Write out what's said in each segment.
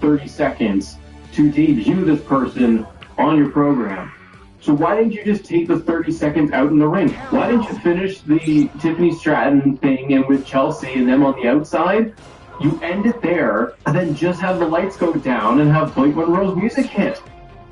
30 seconds to debut this person on your program. So why didn't you just take the 30 seconds out in the ring? Why didn't you finish the Tiffany Stratton thing and with Chelsea and them on the outside? You end it there, and then just have the lights go down and have Blake Monroe's music hit.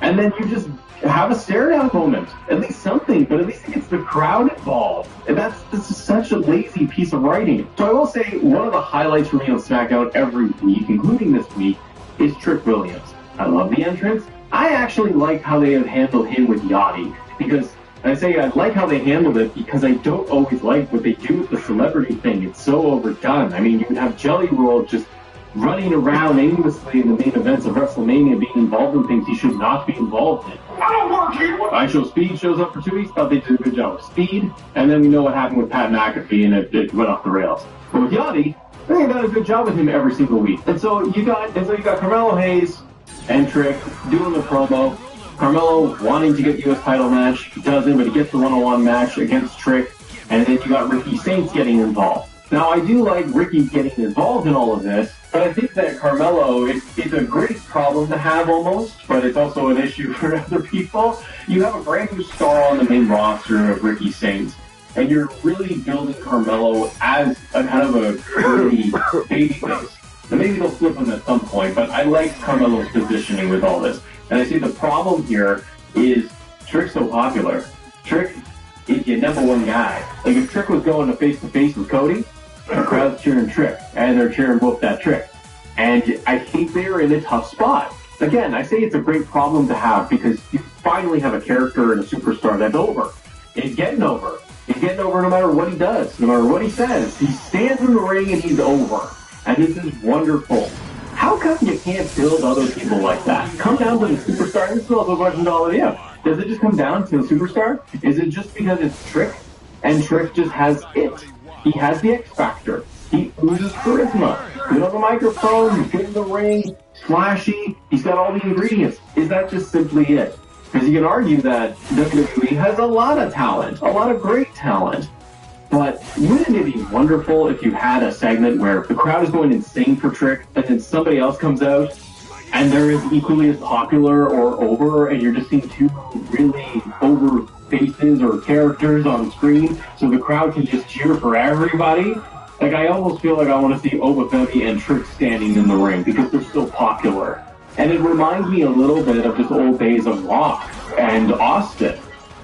And then you just have a stare-down moment. At least something, but at least it gets the crowd involved. And this is such a lazy piece of writing. So I will say, one of the highlights for me on SmackDown every week, including this week, is Trick Williams. I love the entrance. I actually like how they have handled him with Yachty, because I say I like how they handled it because I don't always like what they do with the celebrity thing. It's so overdone. I mean, you would have Jelly Roll just running around aimlessly in the main events of WrestleMania, being involved in things he should not be involved in. I Show Speed shows up for 2 weeks, thought they did a good job with Speed, and then we know what happened with Pat McAfee, and it went off the rails. But with Yachty, I think they done a good job with him every single week. And so you got Carmelo Hayes and Trick doing the promo. Carmelo wanting to get the U.S. title match, doesn't, but he gets the one-on-one match against Trick, and then you got Ricky Saints getting involved. Now, I do like Ricky getting involved in all of this, but I think that Carmelo, it's a great problem to have almost, but it's also an issue for other people. You have a brand new star on the main roster of Ricky Saints, and you're really building Carmelo as a kind of a early babyface. And maybe they'll flip him at some point, but I like Carmelo's positioning with all this. And I see the problem here is Trick's so popular. Trick is your number one guy. Like, if Trick was going to face-to-face with Cody, the crowd's cheering Trick, and they're cheering Whoop That Trick. And I think they're in a tough spot. Again, I say it's a great problem to have because you finally have a character and a superstar that's over. He's getting over. He's getting over no matter what he does, no matter what he says. He stands in the ring and he's over. And this is wonderful. How come you can't build other people like that? Come down to the superstar. This is also a question to all of you. Does it just come down to the superstar? Is it just because it's Trick? And Trick just has it. He has the X Factor. He oozes charisma. Good on the microphone, he's good in the ring, flashy. He's got all the ingredients. Is that just simply it? Because you can argue that WWE has a lot of talent, a lot of great talent. But wouldn't it be wonderful if you had a segment where the crowd is going insane for Trick, and then somebody else comes out, and they're as equally as popular or over, and you're just seeing two really over faces or characters on screen, so the crowd can just cheer for everybody? Like, I almost feel like I want to see Obafemi and Trick standing in the ring, because they're so popular. And it reminds me a little bit of just old days of Rock and Austin.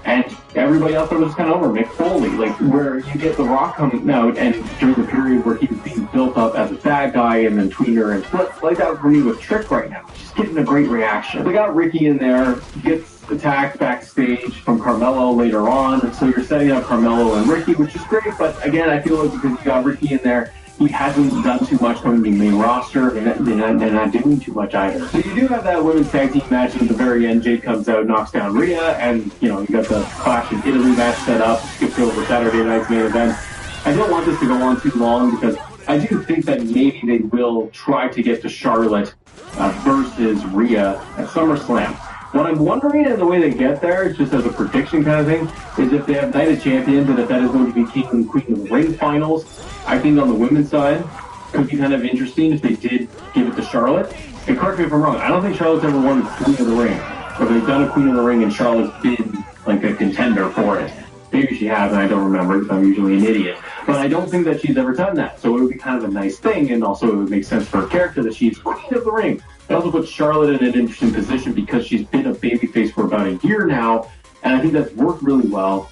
And everybody else that was kind of over, Mick Foley, like where you get The Rock coming out, and during the period where he was being built up as a bad guy and then tweener and flip, like that for me with Trick right now. Just getting a great reaction. They got Ricky in there, gets attacked backstage from Carmelo later on, and so you're setting up Carmelo and Ricky, which is great, but again, I feel like because you got Ricky in there, he hasn't done too much coming to the main roster, and they're not doing too much either. So you do have that women's tag team match, and at the very end, Jade comes out, knocks down Rhea, and you got the Clash in Italy match set up, skips over Saturday night's main event. I don't want this to go on too long, because I do think that maybe they will try to get to Charlotte versus Rhea at SummerSlam. What I'm wondering, and the way they get there, just as a prediction kind of thing, is if they have Night of Champions, and if that is going to be King and Queen of the Ring finals. I think on the women's side, could be kind of interesting if they did give it to Charlotte. And correct me if I'm wrong, I don't think Charlotte's ever won Queen of the Ring. Or they've done a Queen of the Ring and Charlotte's been like a contender for it. Maybe she has, and I don't remember because I'm usually an idiot. But I don't think that she's ever done that. So it would be kind of a nice thing, and also it would make sense for her character that she's Queen of the Ring. It also puts Charlotte in an interesting position because she's been a babyface for about a year now, and I think that's worked really well.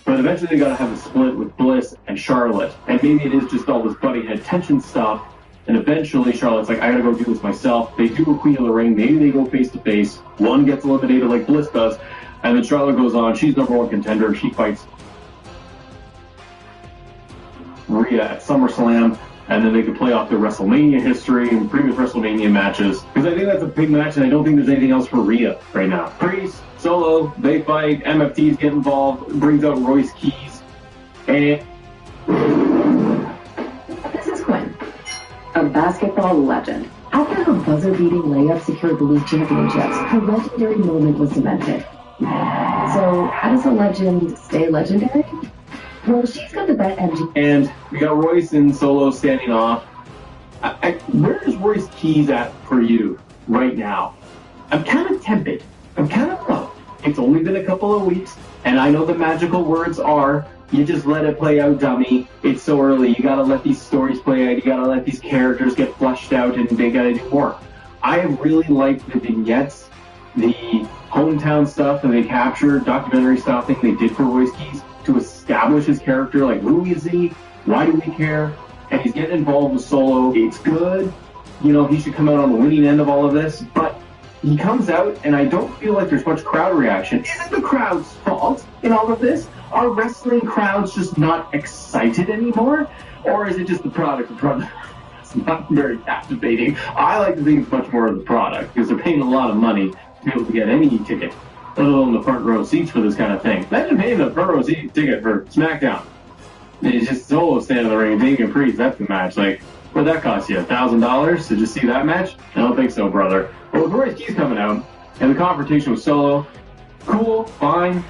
But eventually they gotta have a split with Bliss and Charlotte. And maybe it is just all this buddy head tension stuff, and eventually Charlotte's like, I gotta go do this myself. They do a Queen of the Ring, maybe they go face to face. One gets eliminated like Bliss does, and then Charlotte goes on, she's number one contender, and she fights Rhea at SummerSlam. And then they could play off their WrestleMania history and previous WrestleMania matches. Because I think that's a big match, and I don't think there's anything else for Rhea right now. Priest, Solo, they fight, MFTs get involved, brings out Royce Keys, and... This is Quinn, a basketball legend. After her buzzer-beating layup secured the league championships, her legendary moment was cemented. So, how does a legend stay legendary? Well, she's got the BetMGM. And we got Royce and Solo standing off. Where is Royce Keys at for you? right now. I'm kind of tempted. I'm kind of low. It's only been a couple of weeks, and I know the magical words are, you just let it play out, dummy. It's so early. You gotta let these stories play out. You gotta let these characters get fleshed out, and they gotta do more. I really liked the vignettes, the hometown stuff that they captured, documentary style thing they did for Royce Keys to establish his character. Like, who is he? Why do we care? And he's getting involved with Solo. It's good. You know, he should come out on the winning end of all of this, but he comes out, and I don't feel like there's much crowd reaction. Is it the crowd's fault in all of this? Are wrestling crowds just not excited anymore? Or is it just the product? The product is not very captivating. I like to think it's much more of the product, because they're paying a lot of money to be able to get any ticket, let alone the front row seats for this kind of thing. Imagine paying the front row seat ticket for SmackDown. And it's just Solo standing in the ring, Damian Priest, that's the match. Like, what'd that cost you, $1,000 to just see that match? I don't think so, brother. But with Royce Keys coming out, and the confrontation with Solo, cool, fine.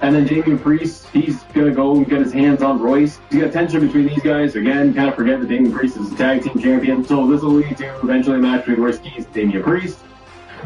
And then Damian Priest, he's going to go and get his hands on Royce. You got tension between these guys. Again, kind of forget that Damian Priest is the tag team champion. So this will lead to eventually a match between Royce Keys and Damian Priest.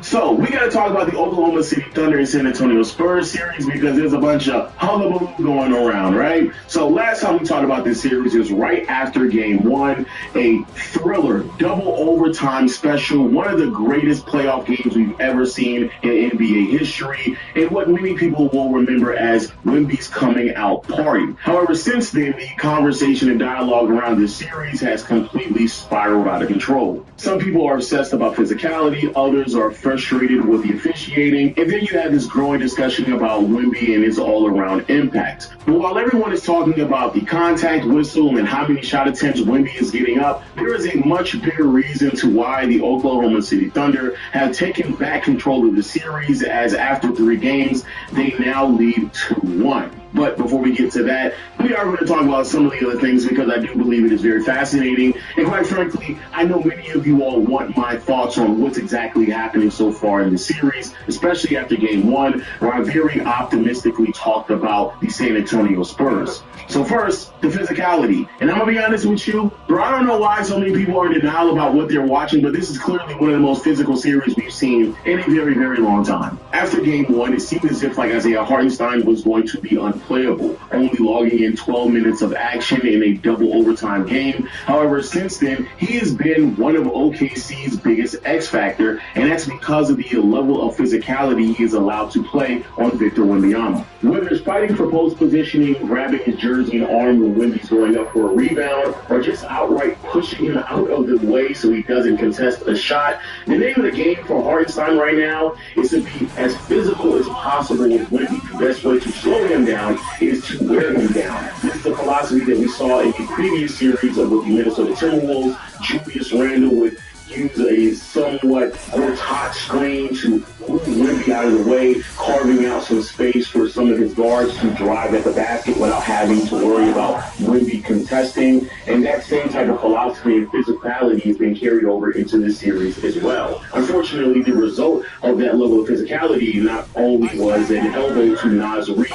So, we got to talk about the Oklahoma City Thunder and San Antonio Spurs series because there's a bunch of hullabaloo going around, right? So, last time we talked about this series was right after Game 1, a thriller, double overtime special, one of the greatest playoff games we've ever seen in NBA history, and what many people will remember as Wemby's coming out party. However, since then, the conversation and dialogue around this series has completely spiraled out of control. Some people are obsessed about physicality, others are frustrated with the officiating, and then you have this growing discussion about Wemby and his all-around impact. But while everyone is talking about the contact whistle and how many shot attempts Wemby is getting up, there is a much bigger reason to why the Oklahoma City Thunder have taken back control of the series, as after 3 games, they now lead 2-1. But before we get to that, we are going to talk about some of the other things because I do believe it is very fascinating. And quite frankly, I know many of you all want my thoughts on what's exactly happening so far in the series, especially after Game 1, where I very optimistically talked about the San Antonio Spurs. So first, the physicality. And I'm going to be honest with you, bro, I don't know why so many people are in denial about what they're watching, but this is clearly one of the most physical series we've seen in a very, very long time. After Game 1, it seemed as if, like Isaiah Hartenstein was going to be unplayable, only logging in 12 minutes of action in a double overtime game. However, since then, he has been one of OKC's biggest X factor, and that's because of the level of physicality he is allowed to play on Victor Wembanyama. Whether it's fighting for post positioning, grabbing his jersey and arm when Wemby's going up for a rebound, or just outright pushing him out of the way so he doesn't contest a shot, the name of the game for Hartenstein right now is to be as physical as possible with Wemby. The best way to slow him down is to wear him down. This is the philosophy that we saw in the previous series of the Minnesota Timberwolves. Julius Randle would use a somewhat hot screen to move Wemby out of the way, carving out some space for some of his guards to drive at the basket without having to worry about Wemby contesting. And that same type of philosophy and physicality has been carried over into this series as well. Unfortunately, the result of that level of physicality not only was an elbow to Naz Reid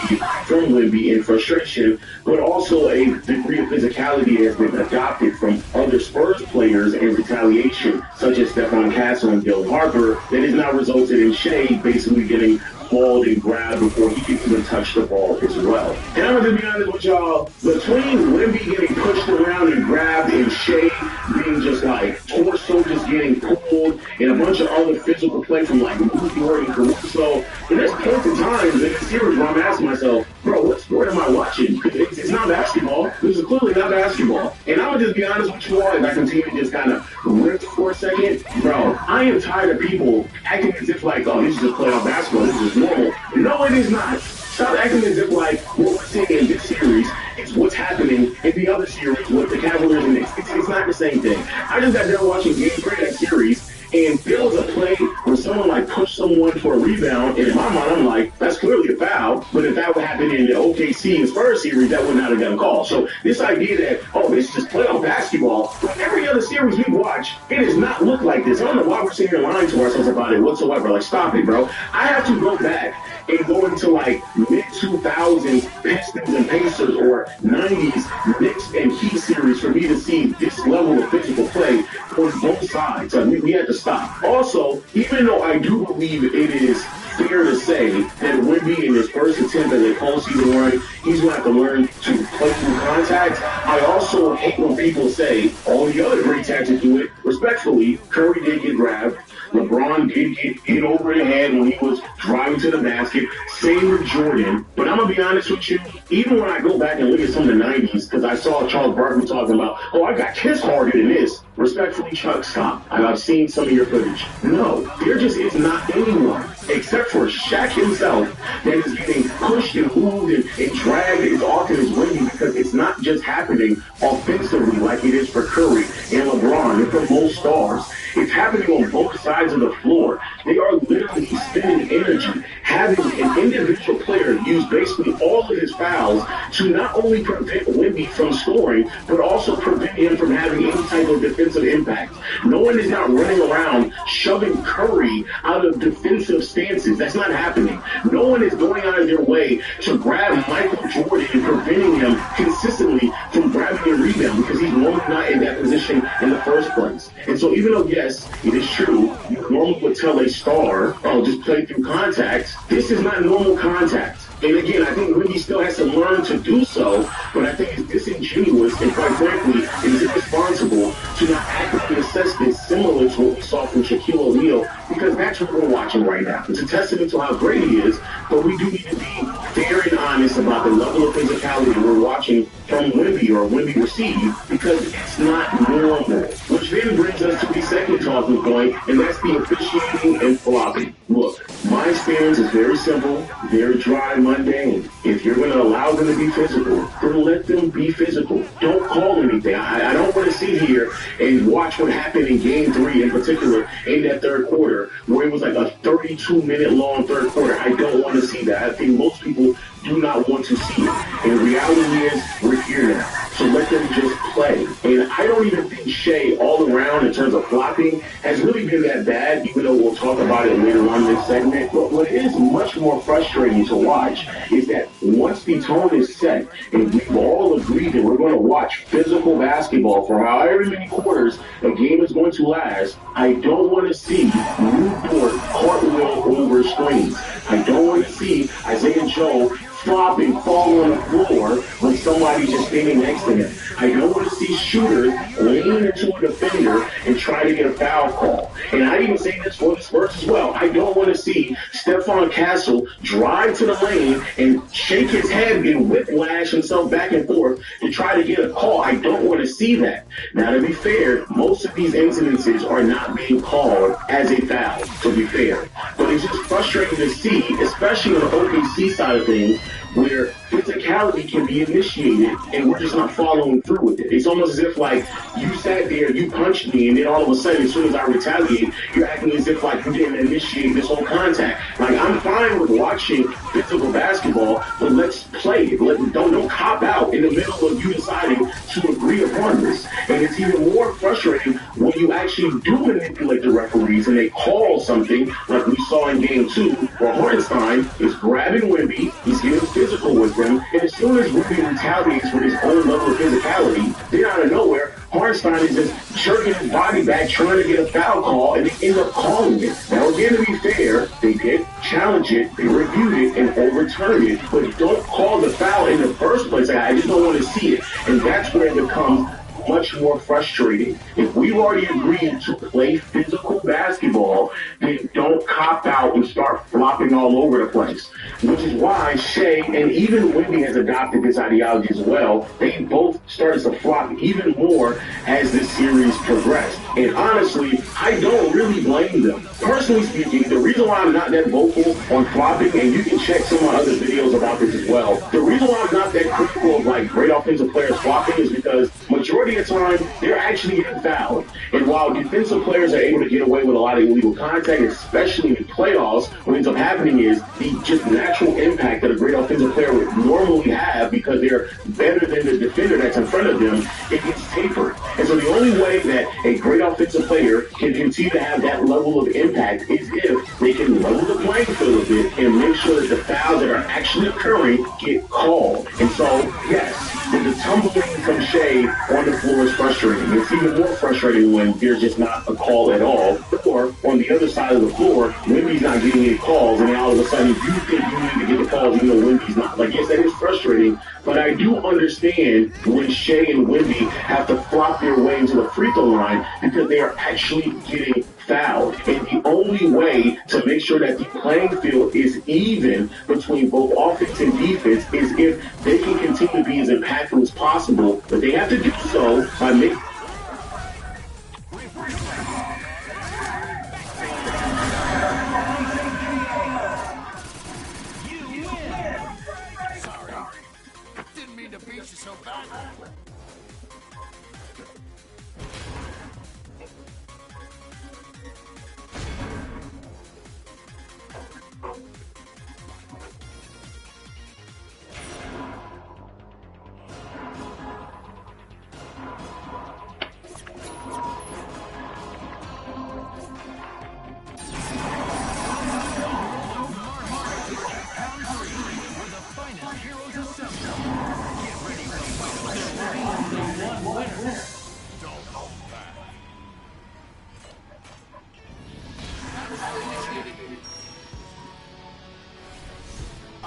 from Wemby in frustration, but also a degree of physicality has been adopted from other Spurs players in retaliation, such as Stephon Castle and Gil Harper, that has now resulted in Shea basically getting hauled and grabbed before he can even touch the ball as well. And I'm going to be honest with y'all, between Wemby getting pushed around and grabbed and Shea being just like torso just getting pulled and a bunch of other physical play from like Luthor and Caruso, and there's points in times in this series where I'm asking myself, bro, what sport am I watching? It's not basketball. This is clearly not basketball. And I'm going to just be honest with you all, as I continue to just kind of rip for a second, bro, I am tired of people acting as if like, oh, this is just playoff basketball, this is normal. No, it is not. Stop acting as if like what we're seeing in this series is what's happening in the other series with the Cavaliers and Knicks. It's not the same thing. I just got done watching Game 3 of that series, and there was a play where someone like pushed someone for a rebound, and in my mind I'm like, that's that's clearly a foul, but if that would happen in the OKC and Spurs series, that would not have got a call. So this idea that, oh, this is just playoff basketball, every other series we watch, it does not look like this. I don't know why we're sitting here lying to ourselves about it whatsoever. Like, stop it, bro. I have to go back and go into like mid-2000s Pistons and Pacers or 90s Knicks and Heat series for me to see this level of physical play on both sides. We had to stop. Also, even though I do believe it is fair to say that Wemby in his first attempt at a postseason run, he's going to have to learn to play through contact. I also hate when people say all the other great tactics do it. Respectfully, Curry did get grabbed. LeBron did get hit over the head when he was driving to the basket. Same with Jordan. But I'm going to be honest with you, even when I go back and look at some of the 90s, because I saw Charles Barkley talking about, oh, I got kiss harder than this. Respectfully, Chuck, stop. I've seen some of your footage. No, there just is not anyone, except for Shaq himself, that is getting pushed and moved and dragged as often as Wemby, because it's not just happening offensively like it is for Curry and LeBron and for most stars. It's happening on both sides of the floor. They are literally spending energy, having an individual player use basically all of his fouls to not only prevent Wemby from scoring, but also prevent him from having any type of defensive impact. No one is not running around shoving Curry out of defensive stances. That's not happening. No one is going out of their way to grab Michael Jordan and preventing him consistently from grabbing a rebound because he's normally not in that position in the first place. And so even though, yes, it is true, you normally would tell a star, oh, just play through contact. This is not normal contact. And again, I think Wemby still has to learn to do so, but I think it's disingenuous and quite frankly, it is irresponsible to not actively assess this similar to what we saw from Shaquille O'Neal, because that's what we're watching right now. It's a testament to how great he is, but we do need to be fair and honest about the level of physicality we're watching from Wemby or Wemby receive, because it's not normal. Which then brings us to the second talking point, and that's the officiating and flopping. Look, my experience is very simple, very dry, mundane. If you're going to allow them to be physical, then let them be physical. Don't call anything. I don't want to sit here and watch what happened in Game 3 in particular in that third quarter, where it was like a 32-minute long third quarter. I don't want to see that. I think most people do not want to see it. And the reality is, we're here now. So let them just play. And I don't even think Shea all around in terms of flopping has really been that bad, even though we'll talk about it later on in this segment. But what is much more frustrating to watch is that once the tone is set and we've all agreed that we're going to watch physical basketball for however many quarters a game is going to last, I don't want to see Newport cartwheel over screens. I don't want to see Isaiah Joe flopping, fall on the floor when somebody's just standing next to him. I don't want to see shooters lean into a defender and try to get a foul call. And I even say this for the Spurs as well. I don't want to see Stephon Castle drive to the lane and shake his head and whiplash himself back and forth to try to get a call. I don't want to see that. Now, to be fair, most of these incidences are not being called as a foul, to be fair. But it's just frustrating to see, especially on the OKC side of things, where physicality can be initiated and we're just not following through with it. It's almost as if like you sat there, you punched me, and then all of a sudden, as soon as I retaliate, you're acting as if like you didn't initiate this whole contact. Like, I'm fine with watching physical basketball, but let's play it. Don't cop out in the middle of you deciding to agree upon this. And it's even more frustrating when you actually do manipulate the referees and they call something like we saw in Game 2, where Hartenstein is grabbing Wemby, he's getting physical with them, and as soon as Wemby retaliates with his own level of physicality, then out of nowhere, Hartenstein is just jerking his body back, trying to get a foul call, and they end up calling it. Now, again, to be fair, they did challenge it, they reviewed it, and overturned it, but don't call the foul in the first place. I just don't want to see it, and that's where it becomes much more frustrating. If we've already agreed to play physical basketball, then don't cop out and start flopping all over the place. Which is why Shea and even Wemby has adopted this ideology as well. They both started to flop even more as this series progressed. And honestly, I don't really blame them. Personally speaking, the reason why I'm not that vocal on flopping, and you can check some of my other videos about this as well, the reason why I'm not that critical of like great offensive players flopping is because majority of the time, they're actually getting fouled. And while defensive players are able to get away with a lot of illegal contact, especially in playoffs, what ends up happening is the just natural impact that a great offensive player would normally have because they're better than the defender that's in front of them, it gets tapered. And so the only way that a great offensive player can continue to have that level of impact is if they can level the playing field a bit and make sure that the fouls that are actually occurring get called. And so, yes, the tumbling from Shea on the floor is frustrating. It's even more frustrating when there's just not a call at all. Or on the other side of the floor, Wemby's not getting any calls, and then all of a sudden you think you need to get the calls even though Wemby's not. Like, yes, that is frustrating, but I do understand when Shea and Wemby have to flop their way into the free throw line because they are actually getting fouled. And the only way to make sure that the playing field is even between both offense and defense is if they can continue to be as impactful as possible, but they have to do so by making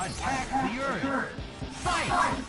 attack the earth. Fight!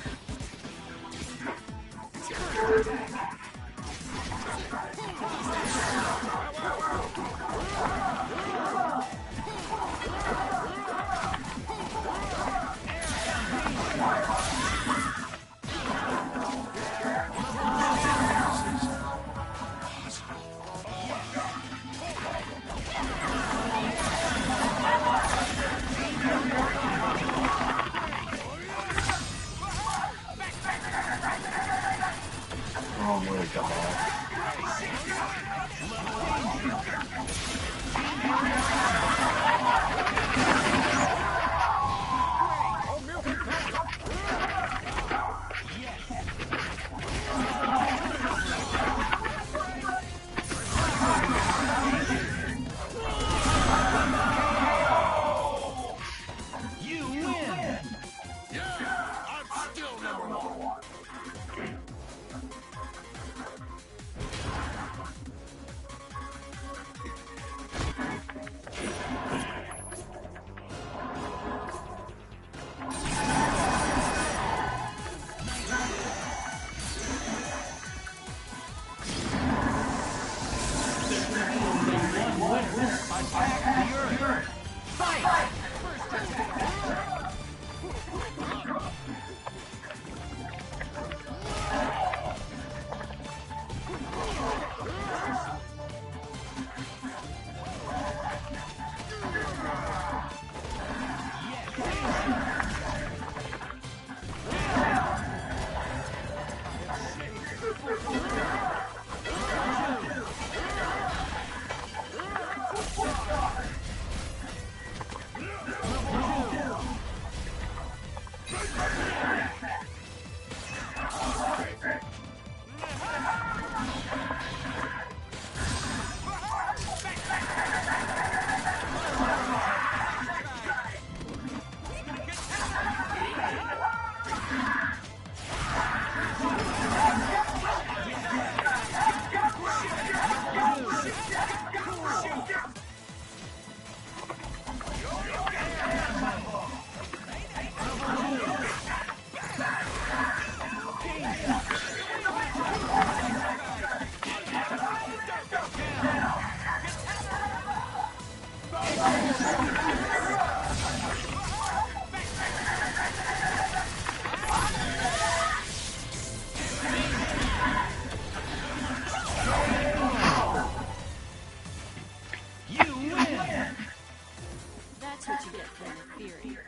That's what you get for your theory.